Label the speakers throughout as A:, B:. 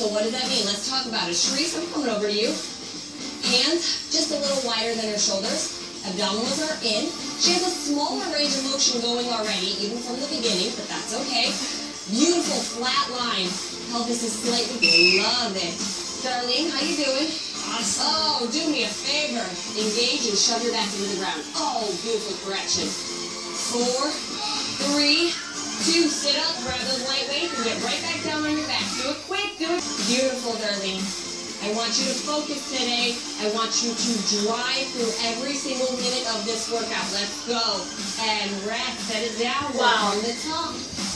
A: So what does that mean? Let's talk about it. Sharice, I'm coming over to you. Hands just a little wider than her shoulders. Abdominals are in. She has a smaller range of motion going already, even from the beginning, but that's okay. Beautiful flat line. Pelvis is slightly, love it. Darlene, how you doing? Awesome. Oh, do me a favor. Engage and shove your back into the ground. Oh, beautiful correction. 4, 3, 2, sit up, grab those light weights, and get right back down on your back. Do it quick, do it. Beautiful, Darlene. I want you to focus today. I want you to drive through every single minute of this workout. Let's go. And rest. Set it down.
B: Wow.
A: On the top.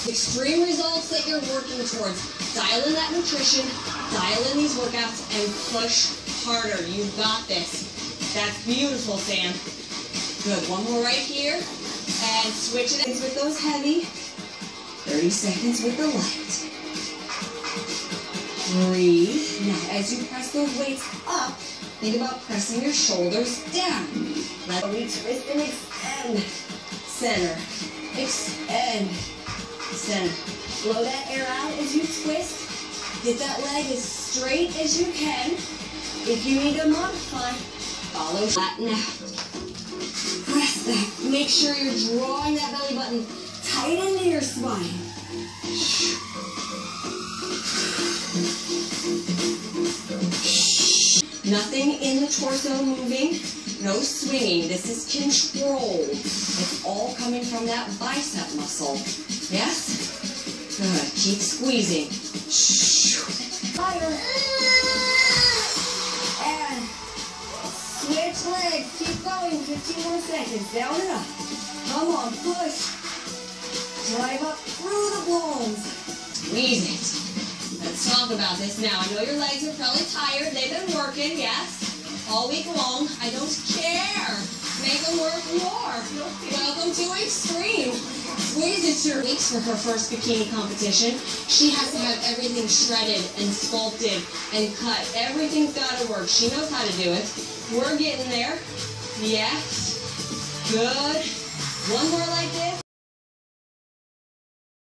A: Extreme results that you're working towards. Dial in that nutrition. Dial in these workouts and push harder. You got this. That's beautiful, Sam. Good. One more right here. And switch it with those heavy. 30 seconds with the light. Breathe. Now, as you press those weights up, think about pressing your shoulders down. Let me twist and extend. Center. Extend. Center. Blow that air out as you twist. Get that leg as straight as you can. If you need to modify, follow. Flatten out. Press back. Make sure you're drawing that belly button tight into your spine. Nothing in the torso moving, no swinging. This is controlled. It's all coming from that bicep muscle. Yes? Good. Keep squeezing. Higher. And switch legs. Keep going. 15 more seconds. Down and up. Come on, push. Drive up through the palms. Squeeze it. Let's talk about this now. I know your legs are probably tired. They've been working, yes, all week long. I don't care. Make them work more. Welcome to Extreme. Squeeze it your weeks for her first bikini competition. She has to have everything shredded and sculpted and cut. Everything's got to work. She knows how to do it. We're getting there. Yes. Good. One more like this.